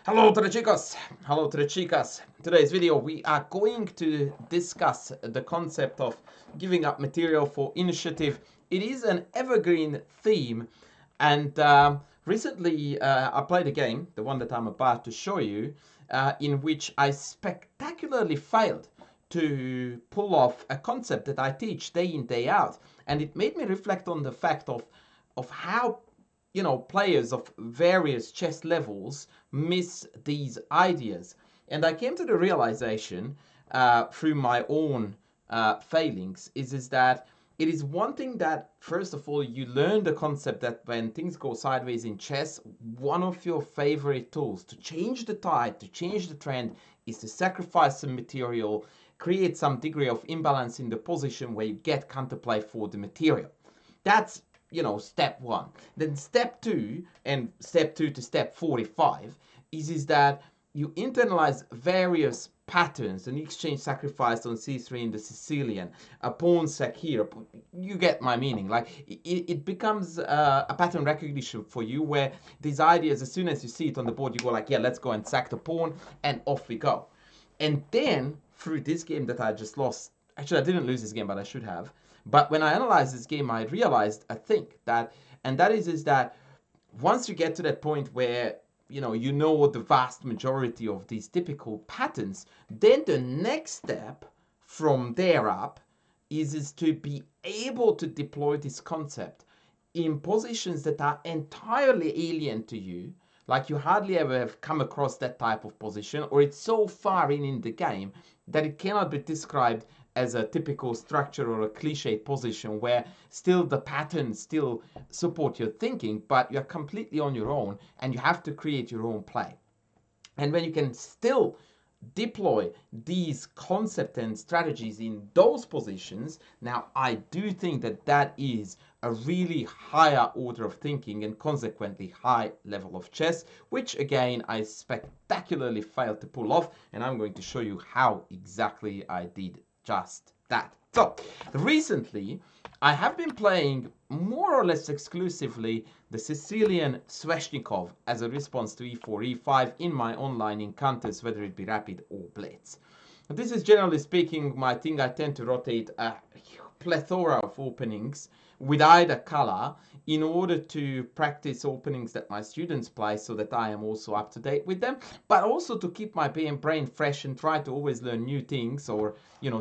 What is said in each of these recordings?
Hello to the chicos, hello to the chicas. Today's video we are going to discuss the concept of giving up material for initiative. It is an evergreen theme, and recently I played a game, the one that I'm about to show you, in which I spectacularly failed to pull off a concept that I teach day in, day out. And it made me reflect on the fact of how players of various chess levels miss these ideas. And I came to the realization through my own failings is that it is one thing that, first of all, you learn the concept that when things go sideways in chess, one of your favorite tools to change the tide, to change the trend, is to sacrifice some material, create some degree of imbalance in the position where you get counterplay for the material. That's step one. Then step two, and step two to step 45, is that you internalize various patterns. An exchange sacrifice on c3 in the Sicilian, a pawn sack here. You get my meaning. Like it becomes a pattern recognition for you, where these ideas, as soon as you see it on the board, you go like, yeah, let's go and sack the pawn, and off we go. And then through this game that I just lost, actually I didn't lose this game, but I should have. But when I analyzed this game, I realized I think that, and that is that once you get to that point where you know the vast majority of these typical patterns, then the next step from there up is to be able to deploy this concept in positions that are entirely alien to you, like you hardly ever have come across that type of position, or it's so far in the game that it cannot be described as a typical structure or a cliche position, where still the patterns still support your thinking, but you're completely on your own and you have to create your own play. And when you can still deploy these concepts and strategies in those positions, now I do think that that is a really higher order of thinking and consequently high level of chess, which again I spectacularly failed to pull off, and I'm going to show you how exactly I did just that. So recently I have been playing more or less exclusively the Sicilian Sveshnikov as a response to e4, e5 in my online encounters, whether it be rapid or blitz. This is generally speaking my thing. I tend to rotate a plethora of openings with either color in order to practice openings that my students play, so that I am also up to date with them, but also to keep my brain fresh and try to always learn new things, or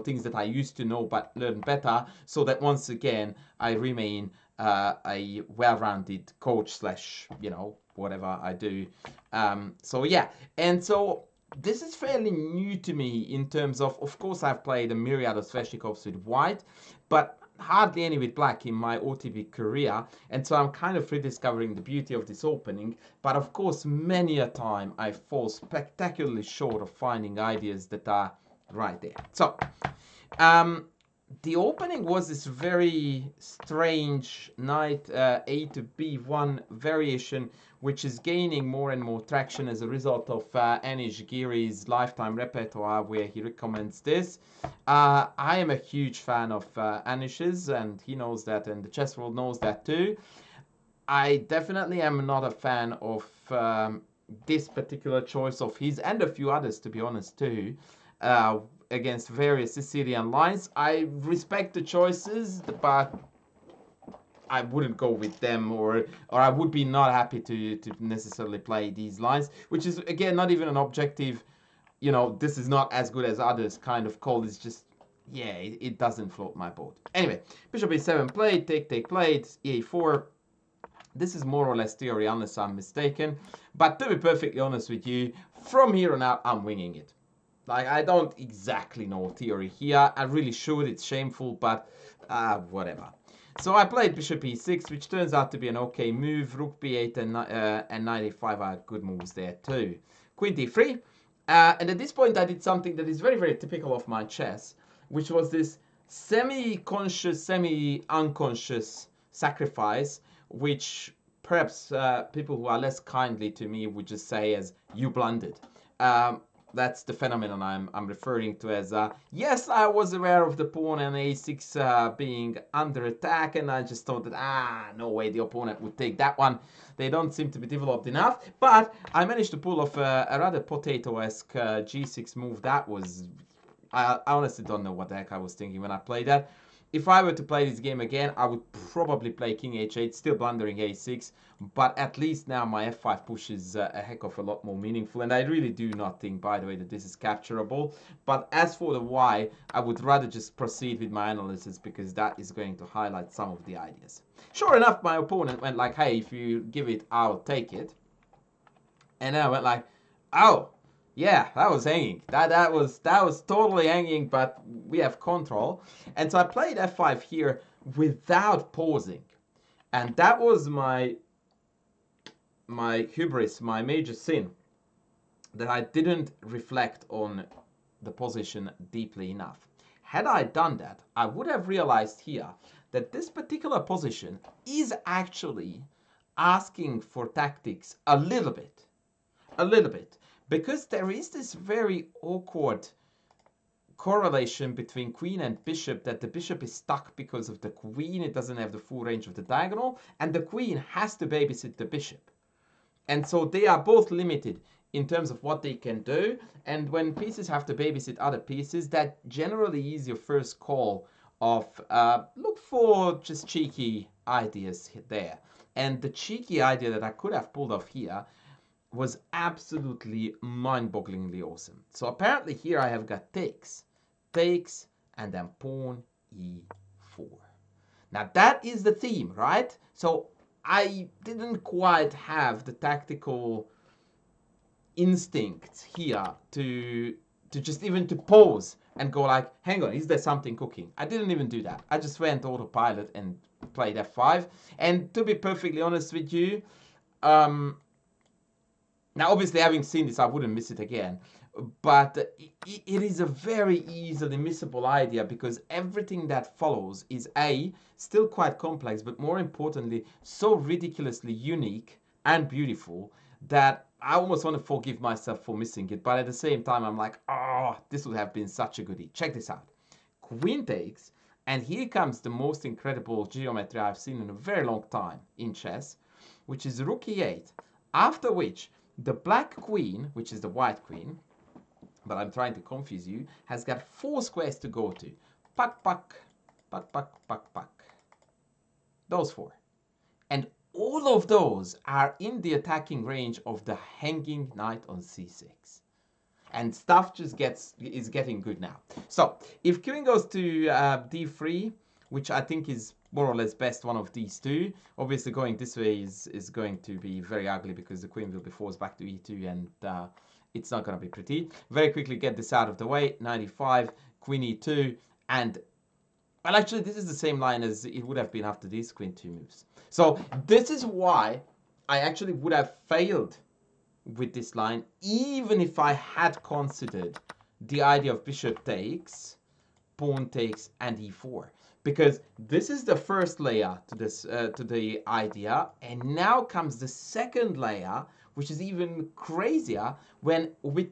things that I used to know but learn better, so that once again I remain a well-rounded coach slash whatever I do. So yeah, and so this is fairly new to me in terms of course I've played a myriad of Sveshnikovs with white, but hardly any with black in my OTB career, and so I'm kind of rediscovering the beauty of this opening. But of course, many a time I fall spectacularly short of finding ideas that are right there. So the opening was this very strange knight a to b1 variation, which is gaining more and more traction as a result of Anish Giri's lifetime repertoire, where he recommends this. I am a huge fan of Anish's, and he knows that, and the chess world knows that too. I definitely am not a fan of this particular choice of his, and a few others, to be honest, too, against various Sicilian lines. I respect the choices, but I wouldn't go with them, or I would be not happy to necessarily play these lines, which is again not even an objective, this is not as good as others kind of call. It's just, yeah, it doesn't float my boat. Anyway, bishop a7 played, take played, e4. This is more or less theory, unless I'm mistaken. But to be perfectly honest with you, from here on out, I'm winging it. Like, I don't exactly know theory here. I really should. It's shameful, but whatever. So I played bishop e6, which turns out to be an okay move. Rook b8 and knight a5 are good moves there too. Queen d3. And at this point, I did something that is very, very typical of my chess, which was this semi-conscious, semi-unconscious sacrifice, which perhaps people who are less kindly to me would just say as, you blundered. that's the phenomenon I'm referring to as, yes, I was aware of the pawn and a6 being under attack, and I just thought that, no way the opponent would take that one. They don't seem to be developed enough, but I managed to pull off a rather potato-esque g6 move. That was, I honestly don't know what the heck I was thinking when I played that. If I were to play this game again, I would probably play king h8, still blundering a6, but at least now my f5 push is a heck of a lot more meaningful, and I really do not think, by the way, that this is capturable. But as for the why, I would rather just proceed with my analysis, because that is going to highlight some of the ideas. Sure enough, my opponent went like, hey, if you give it, I'll take it. And then I went like, oh, yeah, that was hanging. That was totally hanging, but we have control. And so I played f5 here without pausing. And that was my hubris, my major sin, that I didn't reflect on the position deeply enough. Had I done that, I would have realized here that this particular position is actually asking for tactics a little bit. Because there is this very awkward correlation between queen and bishop, that the bishop is stuck because of the queen. It doesn't have the full range of the diagonal, and the queen has to babysit the bishop. And so they are both limited in terms of what they can do. And when pieces have to babysit other pieces, that generally is your first call of look for just cheeky ideas there. And the cheeky idea that I could have pulled off here was absolutely mind-bogglingly awesome. So apparently here I have got takes, and then pawn e4. Now that is the theme, right? So I didn't quite have the tactical instinct here to just even to pause and go like, hang on, is there something cooking? I didn't even do that. I just went autopilot and played f5. And to be perfectly honest with you, now, obviously, having seen this, I wouldn't miss it again. But it is a very easily missable idea, because everything that follows is still quite complex, but more importantly, so ridiculously unique and beautiful that I almost want to forgive myself for missing it. But at the same time, I'm like, oh, this would have been such a goodie. Check this out. Queen takes, and here comes the most incredible geometry I've seen in a very long time in chess, which is rook e8, after which the black queen, which is the white queen, but I'm trying to confuse you, has got 4 squares to go to. Puck, puck, puck, puck, puck, puck. Those 4. And all of those are in the attacking range of the hanging knight on c6. And stuff just is getting good now. So if queen goes to d3, which I think is more or less best one of these two. Obviously going this way is going to be very ugly, because the queen will be forced back to e2, and it's not going to be pretty. Very quickly get this out of the way. 95, queen e2, and well, actually this is the same line as it would have been after these queen 2 moves. So this is why I actually would have failed with this line, even if I had considered the idea of bishop takes, pawn takes, and e4. Because this is the first layer to this to the idea, and now comes the second layer, which is even crazier, when we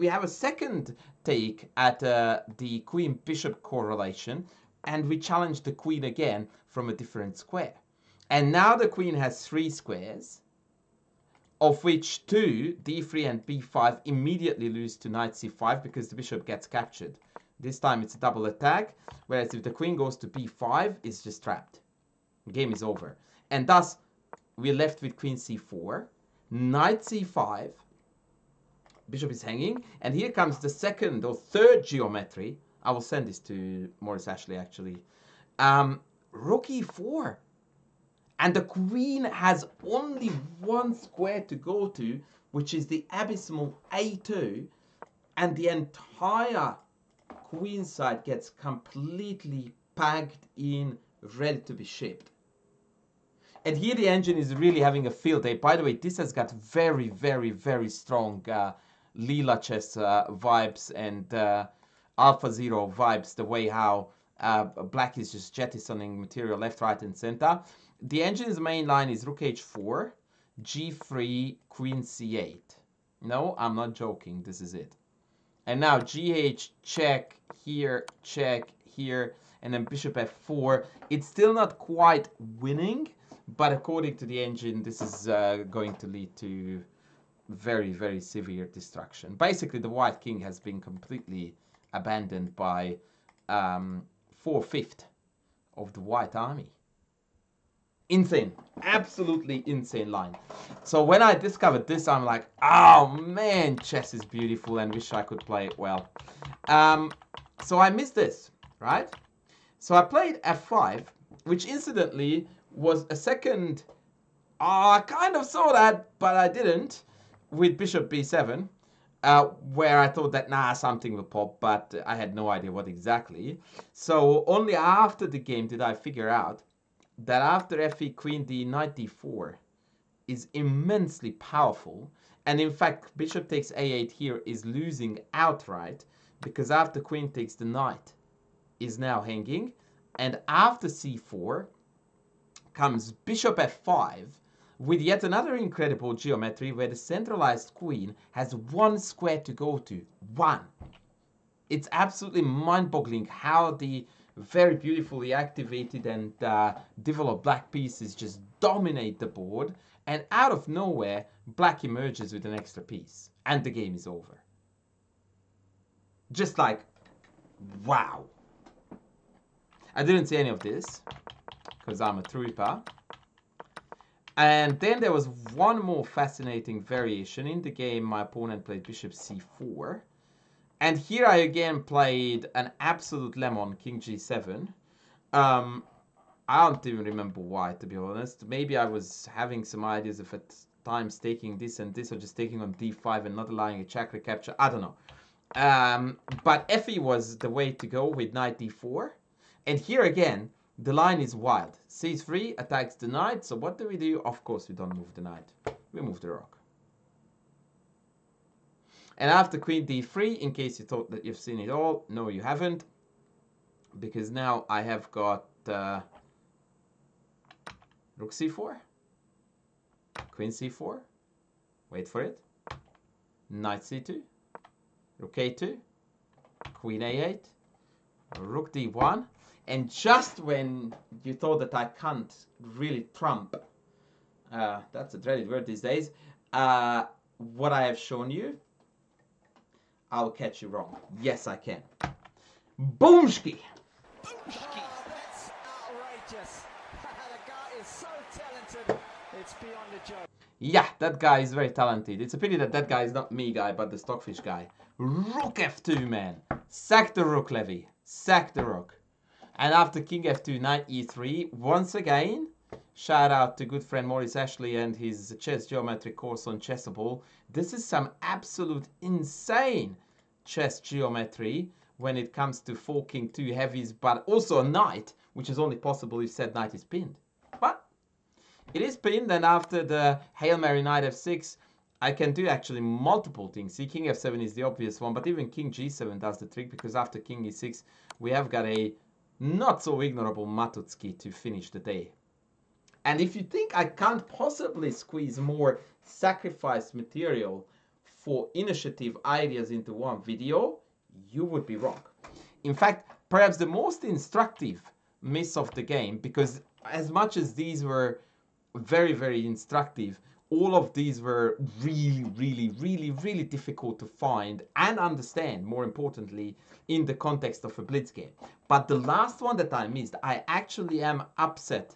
have a second take at the queen bishop correlation, and we challenge the queen again from a different square. And now the queen has 3 squares, of which 2, d3 and b5, immediately lose to knight c5 because the bishop gets captured. This time it's a double attack, whereas if the queen goes to b5, it's just trapped. The game is over. And thus, we're left with queen c4, knight c5, bishop is hanging, and here comes the second or third geometry. I will send this to Maurice Ashley, actually. Rook e4. And the queen has only 1 square to go to, which is the abysmal a2, and the entire queen side gets completely packed in, ready to be shipped. And here the engine is really having a field day. By the way, this has got very, very, very strong Leela chess vibes and AlphaZero vibes, the way how black is just jettisoning material left, right, and center. The engine's main line is rook h4, g3, queen c8. No, I'm not joking. This is it. And now GH check here, and then bishop f4. It's still not quite winning, but according to the engine, this is going to lead to very, very severe destruction. Basically, the white king has been completely abandoned by 4/5 of the white army. Insane, absolutely insane line. So when I discovered this, I'm like, oh man, chess is beautiful and wish I could play it well. So I missed this, right? So I played f5, which incidentally was a second, I kind of saw that, but I didn't, with bishop b7, where I thought that, nah, something will pop, but I had no idea what exactly. So only after the game did I figure out that after fe queen d knight d4 is immensely powerful, and in fact bishop takes a8 here is losing outright, because after queen takes the knight is now hanging, and after c4 comes bishop f5 with yet another incredible geometry where the centralized queen has one square to go to. One. It's absolutely mind-boggling how the very beautifully activated and developed black pieces just dominate the board, and out of nowhere black emerges with an extra piece and the game is over. Just like, wow. I didn't see any of this because I'm a trooper. And then there was one more fascinating variation in the game. My opponent played bishop c4. And here I again played an absolute lemon, king g7. I don't even remember why, to be honest. Maybe I was having some ideas of at times taking this and this, or just taking on d5 and not allowing a check recapture. I don't know. But fe was the way to go with knight d4. And here again, the line is wild. c3 attacks the knight. So what do? Of course, we don't move the knight. We move the rook. And after queen d3, in case you thought that you've seen it all, no, you haven't. Because now I have got rook c4, queen c4, wait for it, knight c2, rook a2, queen a8, rook d1. And just when you thought that I can't really trump, that's a dreaded word these days, what I have shown you, I'll catch you wrong. Yes, I can. Boomski! Boomski! Oh, that's outrageous. The guy is so talented, it's beyond a joke. Yeah, that guy is very talented. It's a pity that that guy is not me guy, but the Stockfish guy. Rook f2, man. Sack the rook, Levy. Sack the rook. And after king f2, knight e3, once again, shout out to good friend Maurice Ashley and his chess geometry course on Chessable. This is some absolute insane chess geometry when it comes to forking two heavies, but also a knight, which is only possible if said knight is pinned. But it is pinned, and after the Hail Mary knight f6, I can do actually multiple things. See, king f7 is the obvious one, but even king g7 does the trick, because after king e6, we have got a not so ignorable Matutski to finish the day. And if you think I can't possibly squeeze more sacrifice material for initiative ideas into one video, you would be wrong. In fact, perhaps the most instructive miss of the game, because as much as these were very, very instructive, all of these were really difficult to find and understand, more importantly, in the context of a blitz game. But the last one that I missed, I actually am upset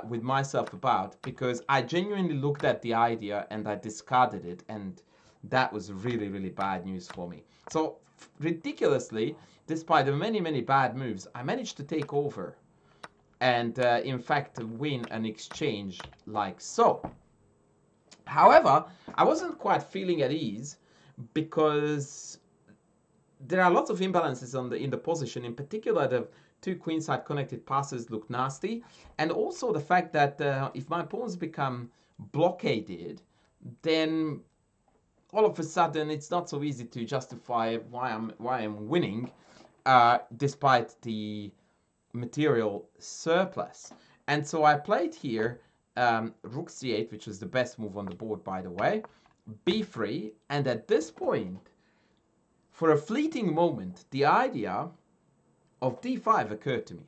with myself about, because I genuinely looked at the idea and I discarded it, and that was really bad news for me. So ridiculously, despite the many bad moves, I managed to take over and in fact win an exchange like so. However, I wasn't quite feeling at ease, because there are lots of imbalances in the position. In particular, the two queenside connected passes look nasty, and also the fact that if my pawns become blockaded, then all of a sudden it's not so easy to justify why I'm winning, despite the material surplus. And so I played here rook c8, which was the best move on the board, by the way, b3, and at this point, for a fleeting moment, the idea of d5 occurred to me.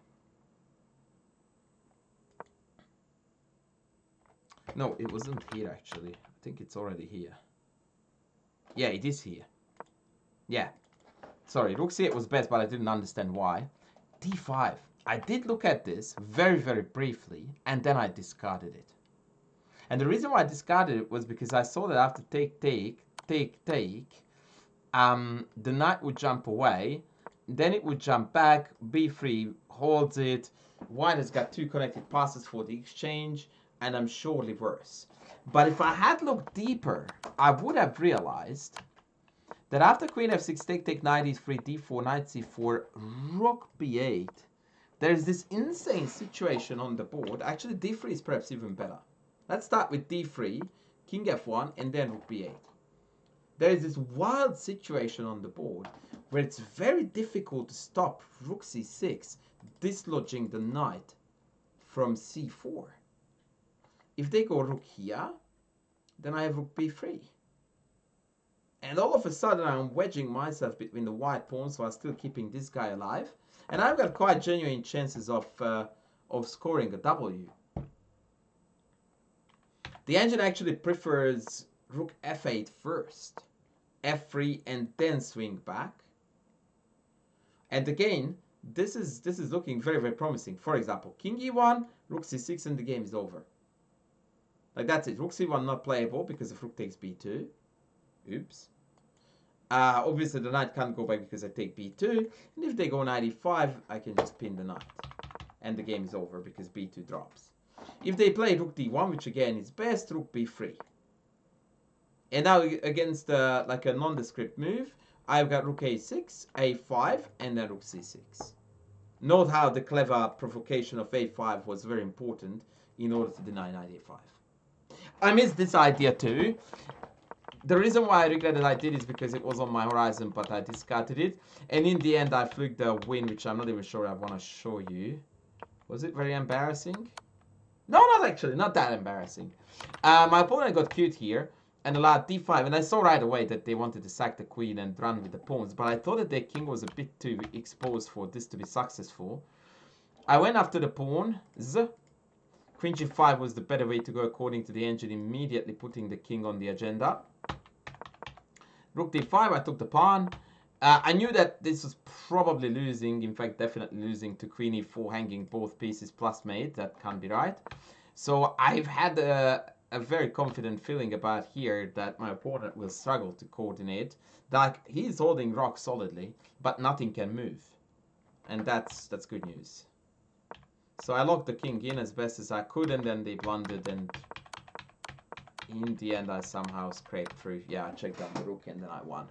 No, it wasn't here actually. I think it's already here. Yeah, it is here. Yeah. Sorry, rook c8 was best, but I didn't understand why. d5. I did look at this very, very briefly, and then I discarded it. And the reason why I discarded it was because I saw that after take, the knight would jump away, then it would jump back, b3 holds it, white has got two connected passes for the exchange, and I'm surely worse. But if I had looked deeper, I would have realized that after queen f6, take, knight e3, d4, knight c4, rook b8, there's this insane situation on the board. Actually, d3 is perhaps even better. Let's start with d3, king f1, and then rook b8. There is this wild situation on the board where it's very difficult to stop rook c6 dislodging the knight from c4. If they go rook here, then I have rook b3. And all of a sudden I'm wedging myself between the white pawns while still keeping this guy alive. And I've got quite genuine chances of scoring a W. The engine actually prefers rook f8 first, f3, and then swing back. And again, this is looking very, very promising. For example, king e1, rook c6, and the game is over. Like, that's it. Rook c1 not playable because if rook takes b2. Oops. Obviously, the knight can't go back because I take b2. And if they go knight e5, I can just pin the knight. And the game is over because b2 drops. If they play rook d1, which again is best, rook b3. And now against like a nondescript move, I've got rook a6, a5, and then rook c6. Note how the clever provocation of a5 was very important in order to deny knight a5. I missed this idea too. The reason why I regret that I did is because it was on my horizon, but I discarded it. And in the end, I flicked the win, which I'm not even sure I want to show you. Was it very embarrassing? No, not actually. Not that embarrassing. My opponent got cute here and allowed d5. And I saw right away that they wanted to sack the queen and run with the pawns. But I thought that their king was a bit too exposed for this to be successful. I went after the pawns. Queen g5 was the better way to go according to the engine, immediately putting the king on the agenda. Rook d5, I took the pawn. I knew that this was probably losing, in fact definitely losing to queen e4, hanging both pieces plus mate. That can't be right. So I've had a very confident feeling about here that my opponent will struggle to coordinate. Like, he's holding rock solidly, but nothing can move. And that's good news. So I locked the king in as best as I could, and then they blundered, and in the end I somehow scraped through. Yeah, I checked out the rook and then I won.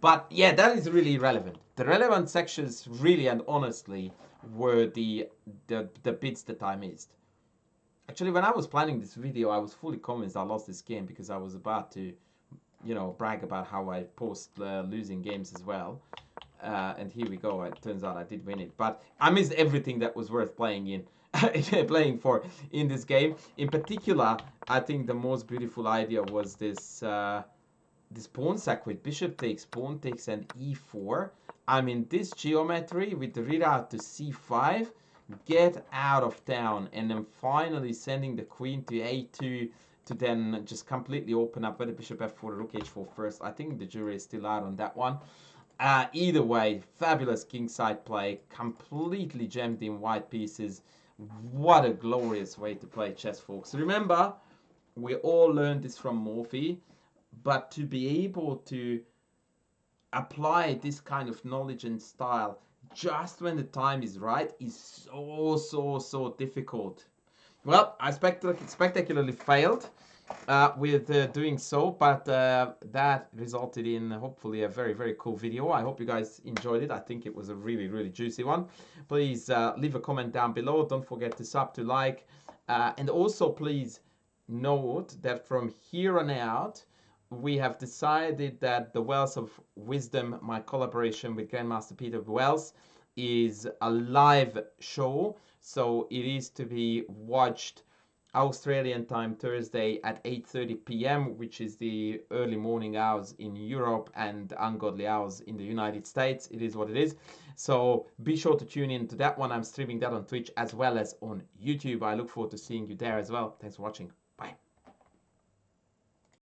But yeah, that is really irrelevant. The relevant sections really and honestly were the bits that I missed. Actually, when I was planning this video, I was fully convinced I lost this game because I was about to, you know, brag about how I post losing games as well. And here we go. It turns out I did win it, but I missed everything that was worth playing for in this game. In particular, I think the most beautiful idea was this this pawn sack with bishop takes, pawn takes, and e4. I mean, this geometry with the readout to c5, get out of town, and then finally sending the queen to a2 to then just completely open up whether bishop f4, rook h4 first. I think the jury is still out on that one. Either way, fabulous kingside play, completely gemmed in white pieces. What a glorious way to play chess, folks. Remember, we all learned this from Morphy, but to be able to apply this kind of knowledge and style just when the time is right is so difficult. Well, I spectacularly failed with doing so, but that resulted in hopefully a very cool video. I hope you guys enjoyed it. I think it was a really juicy one. Please leave a comment down below. Don't forget to sub, to like, and also please note that from here on out we have decided that the Wells of Wisdom, my collaboration with Grandmaster Peter Wells, is a live show, so it is to be watched Australian time Thursday at 8:30 p.m., which is the early morning hours in Europe and ungodly hours in the United States. It is what it is. So be sure to tune in to that one. I'm streaming that on Twitch as well as on YouTube. I look forward to seeing you there as well. Thanks for watching.